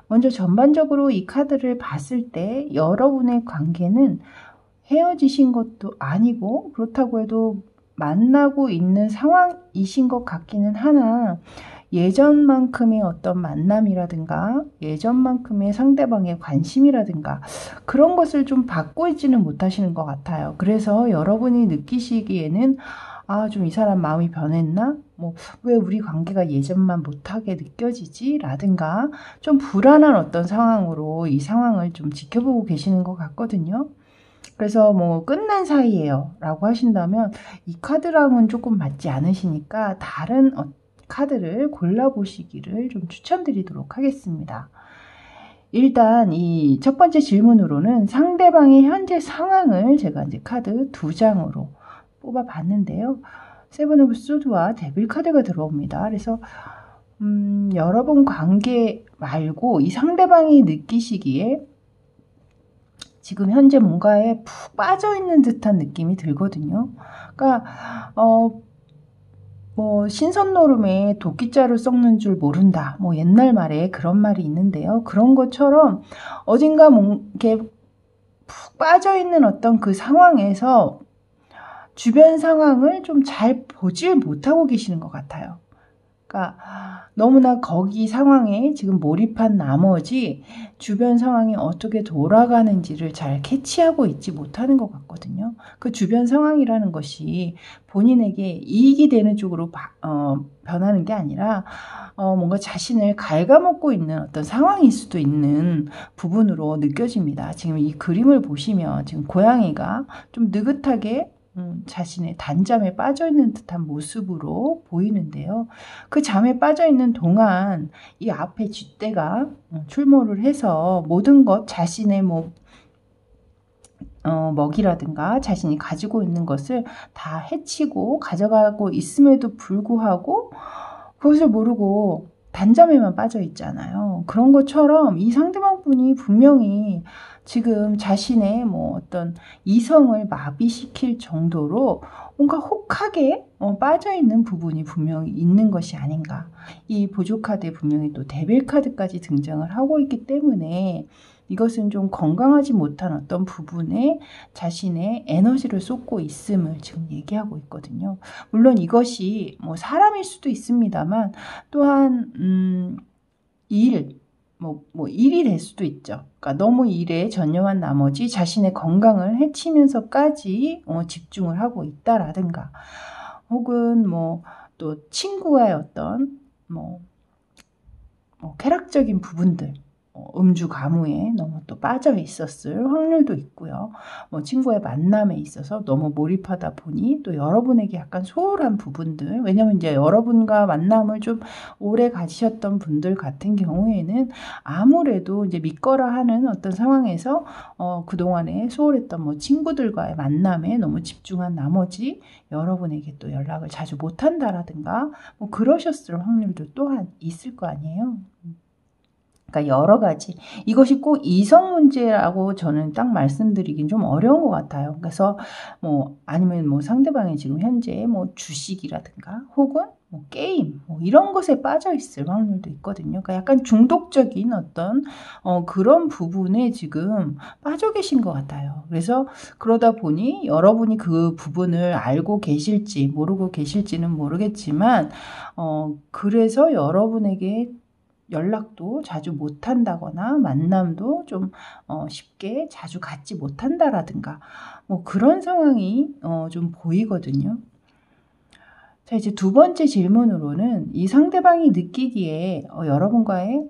먼저 전반적으로 이 카드를 봤을 때 여러분의 관계는 헤어지신 것도 아니고, 그렇다고 해도 만나고 있는 상황이신 것 같기는 하나, 예전만큼의 어떤 만남이라든가 예전만큼의 상대방의 관심이라든가 그런 것을 좀 받고 있지는 못하시는 것 같아요. 그래서 여러분이 느끼시기에는 좀 이 사람 마음이 변했나? 왜 우리 관계가 예전만 못하게 느껴지지? 라든가 좀 불안한 어떤 상황으로 이 상황을 좀 지켜보고 계시는 것 같거든요. 그래서 끝난 사이예요 라고 하신다면 이 카드랑은 조금 맞지 않으시니까 다른 카드를 골라보시기를 좀 추천드리도록 하겠습니다. 일단 이 첫 번째 질문으로는 상대방의 현재 상황을 제가 이제 카드 2장으로 뽑아봤는데요. 세븐 오브 소드와 데빌 카드가 들어옵니다. 그래서 여러분 관계 말고 이 상대방이 느끼시기에 지금 현재 뭔가에 푹 빠져있는 듯한 느낌이 들거든요. 그러니까 신선노름에 도끼자루 썩는 줄 모른다. 옛날 말에 그런 말이 있는데요. 그런 것처럼 어딘가 이렇게 푹 빠져있는 어떤 그 상황에서 주변 상황을 좀 잘 보질 못하고 계시는 것 같아요. 그러니까 너무나 거기 상황에 지금 몰입한 나머지 주변 상황이 어떻게 돌아가는지를 잘 캐치하고 있지 못하는 것 같거든요. 그 주변 상황이라는 것이 본인에게 이익이 되는 쪽으로 변하는 게 아니라 뭔가 자신을 갉아먹고 있는 어떤 상황일 수도 있는 부분으로 느껴집니다. 지금 이 그림을 보시면 지금 고양이가 좀 느긋하게 자신의 단잠에 빠져있는 듯한 모습으로 보이는데요. 그 잠에 빠져있는 동안 이 앞에 쥐떼가 출몰을 해서 모든 것 자신의 먹이라든가 자신이 가지고 있는 것을 다 해치고 가져가고 있음에도 불구하고 그것을 모르고 단잠에만 빠져 있잖아요. 그런 것처럼 이 상대방 분이 분명히 지금 자신의 어떤 이성을 마비시킬 정도로 뭔가 혹하게 빠져있는 부분이 분명히 있는 것이 아닌가. 이 보조 카드에 분명히 또 데빌 카드까지 등장을 하고 있기 때문에 이것은 좀 건강하지 못한 어떤 부분에 자신의 에너지를 쏟고 있음을 지금 얘기하고 있거든요. 물론 이것이 사람일 수도 있습니다만, 또한 일이 될 수도 있죠. 그러니까 너무 일에 전념한 나머지 자신의 건강을 해치면서까지 집중을 하고 있다라든가, 혹은 또 친구와의 어떤 쾌락적인 부분들, 음주 가무에 너무 또 빠져 있었을 확률도 있고요. 친구의 만남에 있어서 너무 몰입하다 보니 또 여러분에게 약간 소홀한 부분들, 왜냐면 이제 여러분과 만남을 좀 오래 가지셨던 분들 같은 경우에는 아무래도 이제 믿거라 하는 어떤 상황에서 그동안에 소홀했던 친구들과의 만남에 너무 집중한 나머지 여러분에게 또 연락을 자주 못한다라든가 그러셨을 확률도 또한 있을 거 아니에요. 그러니까 여러 가지, 이것이 꼭 이성 문제라고 저는 딱 말씀드리긴 좀 어려운 것 같아요. 그래서 아니면 상대방이 지금 현재 주식이라든가 혹은 게임 이런 것에 빠져 있을 확률도 있거든요. 그러니까 약간 중독적인 어떤 그런 부분에 지금 빠져 계신 것 같아요. 그래서 그러다 보니 여러분이 그 부분을 알고 계실지 모르고 계실지는 모르겠지만 그래서 여러분에게 연락도 자주 못한다거나 만남도 좀 쉽게 자주 갖지 못한다라든가 그런 상황이 좀 보이거든요. 자, 이제 두 번째 질문으로는 이 상대방이 느끼기에 여러분과의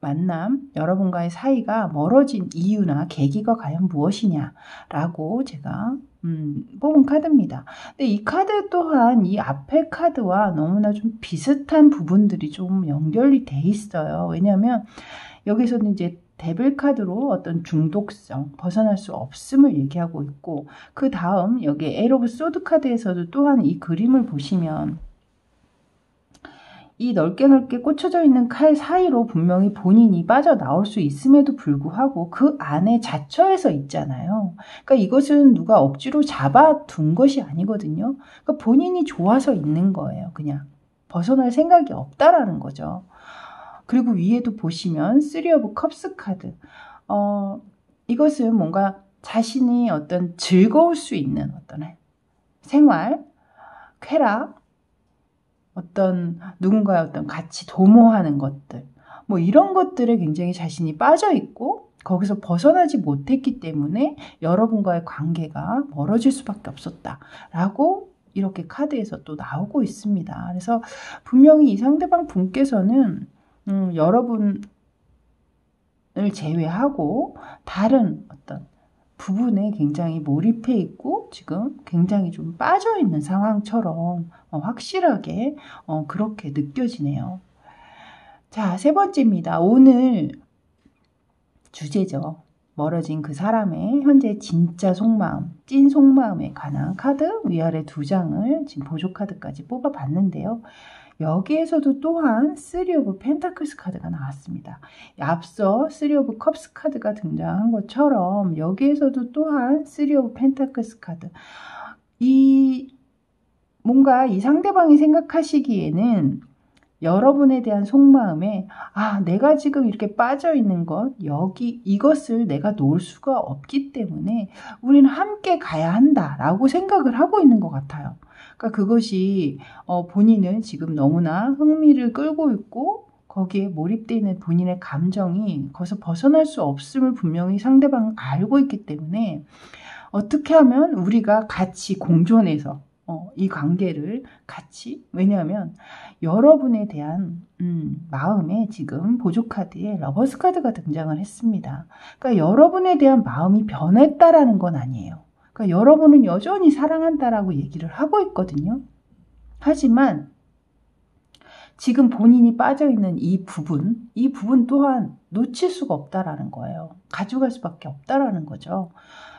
만남, 여러분과의 사이가 멀어진 이유나 계기가 과연 무엇이냐라고 제가 뽑은 카드입니다. 근데 이 카드 또한 이 앞의 카드와 너무나 좀 비슷한 부분들이 좀 연결이 돼 있어요. 왜냐하면 여기서는 이제 데빌 카드로 어떤 중독성, 벗어날 수 없음을 얘기하고 있고, 그 다음 여기 에이 오브 소드 카드에서도 또한 이 그림을 보시면 이 넓게 꽂혀져 있는 칼 사이로 분명히 본인이 빠져나올 수 있음에도 불구하고 그 안에 자처해서 있잖아요. 그러니까 이것은 누가 억지로 잡아둔 것이 아니거든요. 그러니까 본인이 좋아서 있는 거예요. 그냥 벗어날 생각이 없다라는 거죠. 그리고 위에도 보시면 3 of Cups 카드. 이것은 뭔가 자신이 어떤 즐거울 수 있는 어떤 생활, 쾌락, 어떤 누군가의 어떤 같이 도모하는 것들, 이런 것들에 굉장히 자신이 빠져 있고 거기서 벗어나지 못했기 때문에 여러분과의 관계가 멀어질 수밖에 없었다라고 이렇게 카드에서 또 나오고 있습니다. 그래서 분명히 이 상대방 분께서는 여러분을 제외하고 다른 어떤 부분에 굉장히 몰입해 있고 지금 굉장히 좀 빠져 있는 상황처럼 확실하게 그렇게 느껴지네요. 자, 세 번째입니다. 오늘 주제죠. 멀어진 그 사람의 현재 진짜 속마음, 찐 속마음에 관한 카드 위아래 두 장을 지금 보조 카드까지 뽑아봤는데요. 여기에서도 또한 3 of Pentacles 카드가 나왔습니다. 앞서 3 of Cups 카드가 등장한 것처럼 여기에서도 또한 3 of Pentacles 카드. 뭔가 이 상대방이 생각하시기에는 여러분에 대한 속마음에 내가 지금 이렇게 빠져 있는 것, 이것을 내가 놓을 수가 없기 때문에 우리는 함께 가야 한다라고 생각을 하고 있는 것 같아요. 그러니까 그것이 본인은 지금 너무나 흥미를 끌고 있고 거기에 몰입되어 있는 본인의 감정이 거기서 벗어날 수 없음을 분명히 상대방은 알고 있기 때문에 어떻게 하면 우리가 같이 공존해서 이 관계를 같이, 왜냐하면 여러분에 대한 마음에 지금 보조 카드에 러버스 카드가 등장을 했습니다. 그러니까 여러분에 대한 마음이 변했다라는 건 아니에요. 그러니까 여러분은 여전히 사랑한다라고 얘기를 하고 있거든요. 하지만 지금 본인이 빠져있는 이 부분 또한 놓칠 수가 없다라는 거예요. 가져갈 수밖에 없다라는 거죠.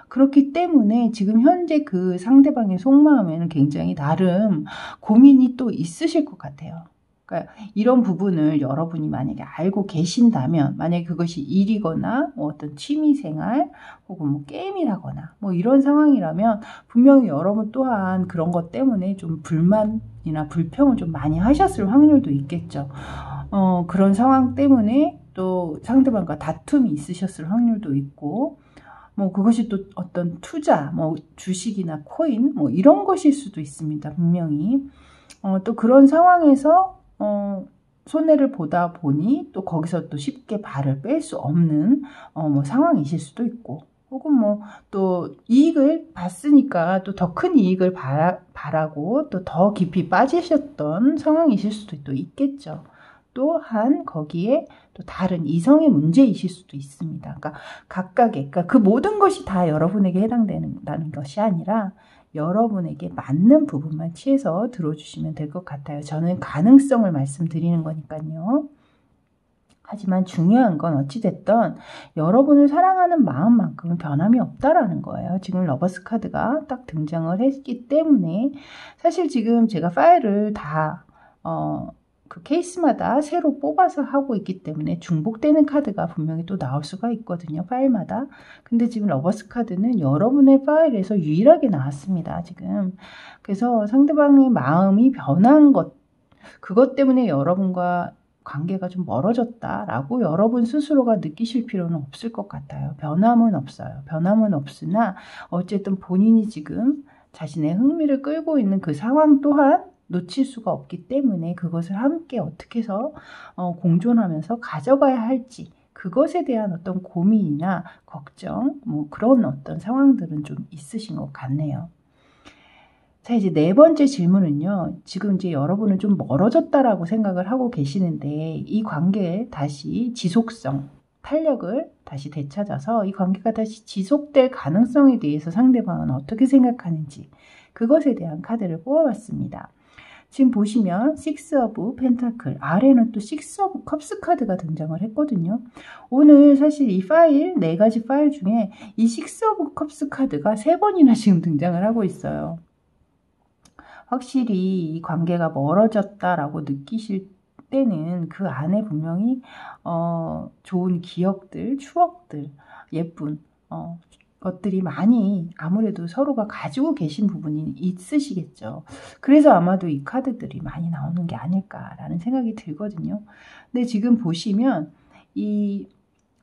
그렇기 때문에 지금 현재 그 상대방의 속마음에는 굉장히 나름 고민이 또 있으실 것 같아요. 그러니까 이런 부분을 여러분이 만약에 알고 계신다면, 만약에 그것이 일이거나 어떤 취미생활 혹은 게임이라거나 이런 상황이라면 분명히 여러분 또한 그런 것 때문에 좀 불만이나 불평을 좀 많이 하셨을 확률도 있겠죠. 그런 상황 때문에 또 상대방과 다툼이 있으셨을 확률도 있고, 그것이 또 어떤 투자, 주식이나 코인, 이런 것일 수도 있습니다. 분명히. 또 그런 상황에서, 손해를 보다 보니 또 거기서 또 쉽게 발을 뺄 수 없는 뭐 상황이실 수도 있고, 혹은 뭐 또 이익을 봤으니까 또 더 큰 이익을 바라고 또 더 깊이 빠지셨던 상황이실 수도 또 있겠죠. 또한 거기에 또 다른 이성의 문제이실 수도 있습니다. 그러니까 각각의, 그러니까 그 모든 것이 다 여러분에게 해당된다는 것이 아니라 여러분에게 맞는 부분만 취해서 들어주시면 될 것 같아요. 저는 가능성을 말씀드리는 거니까요. 하지만 중요한 건 어찌됐든 여러분을 사랑하는 마음만큼은 변함이 없다라는 거예요. 지금 러버스 카드가 딱 등장을 했기 때문에 사실 지금 제가 파일을 다 그 케이스마다 새로 뽑아서 하고 있기 때문에 중복되는 카드가 분명히 또 나올 수가 있거든요. 파일마다. 근데 지금 러버스 카드는 여러분의 파일에서 유일하게 나왔습니다. 지금. 그래서 상대방의 마음이 변한 것, 그것 때문에 여러분과 관계가 좀 멀어졌다라고 여러분 스스로가 느끼실 필요는 없을 것 같아요. 변함은 없어요. 변함은 없으나 어쨌든 본인이 지금 자신의 흥미를 끌고 있는 그 상황 또한 놓칠 수가 없기 때문에 그것을 함께 어떻게 해서 공존하면서 가져가야 할지, 그것에 대한 어떤 고민이나 걱정, 뭐 그런 어떤 상황들은 좀 있으신 것 같네요. 자, 이제 네 번째 질문은요. 지금 이제 여러분은 좀 멀어졌다라고 생각을 하고 계시는데 이 관계에 다시 지속성, 탄력을 다시 되찾아서 이 관계가 다시 지속될 가능성에 대해서 상대방은 어떻게 생각하는지, 그것에 대한 카드를 뽑아봤습니다. 지금 보시면 식스 오브 펜타클, 아래는 또 식스 오브 컵스 카드가 등장을 했거든요. 오늘 사실 이 파일, 4가지 파일 중에 이 식스 오브 컵스 카드가 3번이나 지금 등장을 하고 있어요. 확실히 이 관계가 멀어졌다라고 느끼실 때는 그 안에 분명히 좋은 기억들, 추억들, 예쁜 것들이 많이 아무래도 서로가 가지고 계신 부분이 있으시겠죠. 그래서 아마도 이 카드들이 많이 나오는 게 아닐까라는 생각이 들거든요. 근데 지금 보시면 이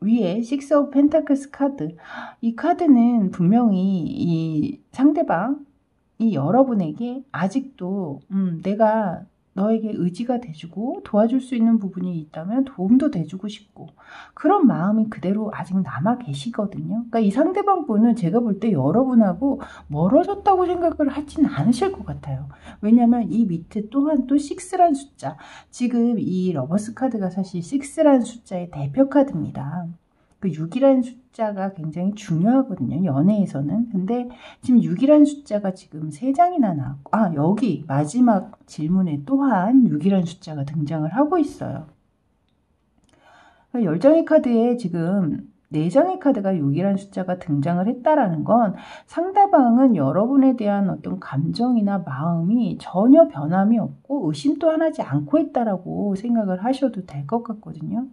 위에 식스 오브 펜타클스 카드, 이 카드는 분명히 이 상대방이 여러분에게 아직도 내가 너에게 의지가 돼주고 도와줄 수 있는 부분이 있다면 도움도 돼주고 싶고, 그런 마음이 그대로 아직 남아 계시거든요. 그러니까 이 상대방 분은 제가 볼 때 여러분하고 멀어졌다고 생각을 하진 않으실 것 같아요. 왜냐하면 이 밑에 또한 또 6란 숫자, 지금 이 러버스 카드가 사실 6란 숫자의 대표 카드입니다. 그 6이라는 숫자가 굉장히 중요하거든요. 연애에서는. 근데 지금 6이라는 숫자가 지금 3장이나 나왔고, 여기 마지막 질문에 또한 6이라는 숫자가 등장을 하고 있어요. 10장의 카드에 지금 4장의 카드가 6이라는 숫자가 등장을 했다라는 건 상대방은 여러분에 대한 어떤 감정이나 마음이 전혀 변함이 없고 의심도 하지 않고 있다라고 생각을 하셔도 될 것 같거든요.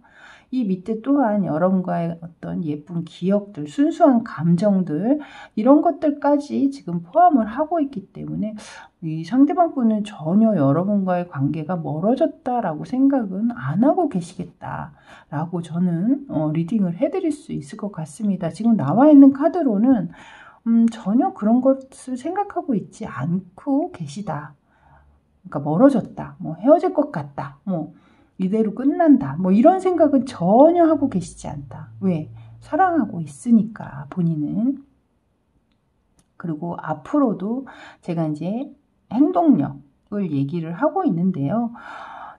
이 밑에 또한 여러분과의 어떤 예쁜 기억들, 순수한 감정들, 이런 것들까지 지금 포함을 하고 있기 때문에 이 상대방 분은 전혀 여러분과의 관계가 멀어졌다라고 생각은 안 하고 계시겠다라고 저는 리딩을 해드릴 수 있을 것 같습니다. 지금 나와 있는 카드로는 전혀 그런 것을 생각하고 있지 않고 계시다. 그러니까 멀어졌다, 뭐 헤어질 것 같다, 뭐 이대로 끝난다, 뭐 이런 생각은 전혀 하고 계시지 않다. 왜? 사랑하고 있으니까 본인은. 그리고 앞으로도 제가 이제 행동력을 얘기를 하고 있는데요.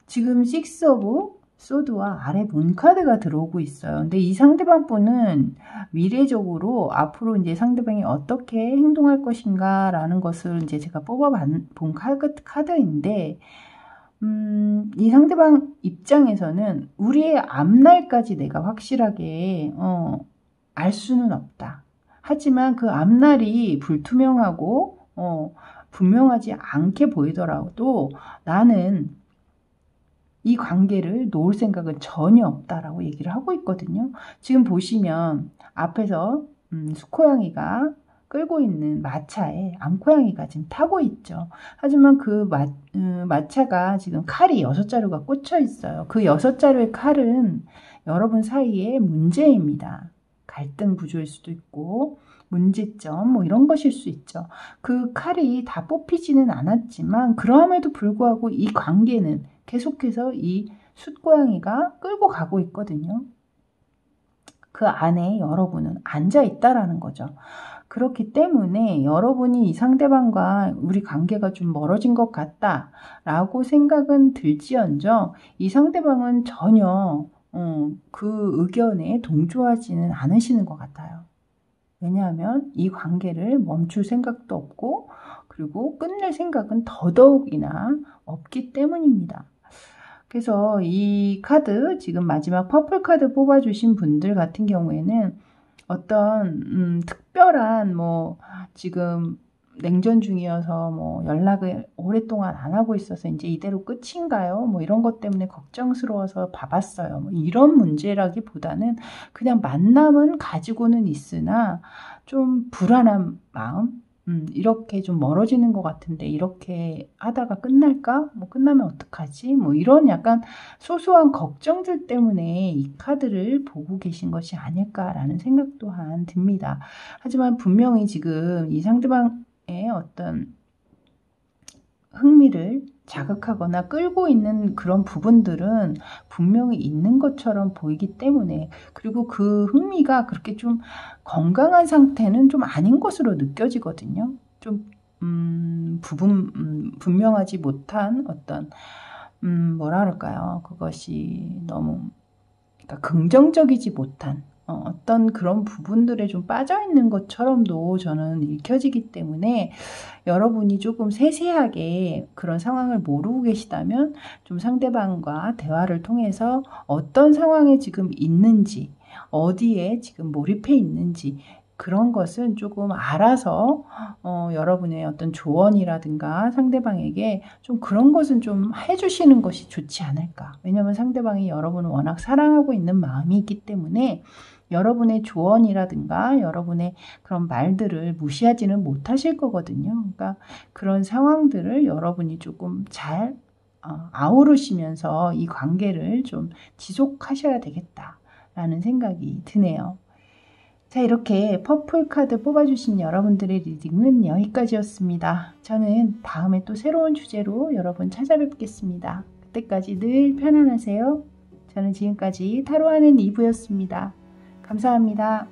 지금 6 오브 소드와 아래 문 카드가 들어오고 있어요. 근데 이 상대방 분은 미래적으로 앞으로 이제 상대방이 어떻게 행동할 것인가 라는 것을 이제 제가 뽑아본 카드인데, 이 상대방 입장에서는 우리의 앞날까지 내가 확실하게 알 수는 없다. 하지만 그 앞날이 불투명하고 분명하지 않게 보이더라도 나는 이 관계를 놓을 생각은 전혀 없다라고 얘기를 하고 있거든요. 지금 보시면 앞에서 수코양이가 끌고 있는 마차에 암코양이가 지금 타고 있죠. 하지만 그 마차가 지금 칼이 6자루가 꽂혀 있어요. 그 6자루의 칼은 여러분 사이의 문제입니다. 갈등 구조일 수도 있고 문제점 뭐 이런 것일 수 있죠. 그 칼이 다 뽑히지는 않았지만 그럼에도 불구하고 이 관계는 계속해서 이 숫고양이가 끌고 가고 있거든요. 그 안에 여러분은 앉아 있다라는 거죠. 그렇기 때문에 여러분이 이 상대방과 우리 관계가 좀 멀어진 것 같다 라고 생각은 들지언정 이 상대방은 전혀 그 의견에 동조하지는 않으시는 것 같아요. 왜냐하면 이 관계를 멈출 생각도 없고 그리고 끝낼 생각은 더더욱이나 없기 때문입니다. 그래서 이 카드, 지금 마지막 퍼플 카드 뽑아주신 분들 같은 경우에는 어떤 특별한 지금 냉전 중이어서 연락을 오랫동안 안 하고 있어서 이제 이대로 끝인가요? 이런 것 때문에 걱정스러워서 봐봤어요. 이런 문제라기보다는 그냥 만남은 가지고는 있으나 좀 불안한 마음, 이렇게 좀 멀어지는 것 같은데 이렇게 하다가 끝날까? 끝나면 어떡하지? 이런 약간 소소한 걱정들 때문에 이 카드를 보고 계신 것이 아닐까라는 생각 또한 듭니다. 하지만 분명히 지금 이 상대방의 어떤 흥미를 자극하거나 끌고 있는 그런 부분들은 분명히 있는 것처럼 보이기 때문에, 그리고 그 흥미가 그렇게 좀 건강한 상태는 좀 아닌 것으로 느껴지거든요. 좀 분명하지 못한 어떤 뭐라 그럴까요? 그것이 너무 그러니까 긍정적이지 못한 어떤 그런 부분들에 좀 빠져있는 것처럼도 저는 읽혀지기 때문에 여러분이 조금 세세하게 그런 상황을 모르고 계시다면 좀 상대방과 대화를 통해서 어떤 상황에 지금 있는지, 어디에 지금 몰입해 있는지 그런 것은 조금 알아서 여러분의 어떤 조언이라든가 상대방에게 좀 그런 것은 좀 해주시는 것이 좋지 않을까. 왜냐하면 상대방이 여러분을 워낙 사랑하고 있는 마음이 있기 때문에 여러분의 조언이라든가 여러분의 그런 말들을 무시하지는 못하실 거거든요. 그러니까 그런 상황들을 여러분이 조금 잘 아우르시면서 이 관계를 좀 지속하셔야 되겠다라는 생각이 드네요. 자, 이렇게 퍼플 카드 뽑아주신 여러분들의 리딩은 여기까지였습니다. 저는 다음에 또 새로운 주제로 여러분 찾아뵙겠습니다. 그때까지 늘 편안하세요. 저는 지금까지 타로하는 이브였습니다. 감사합니다.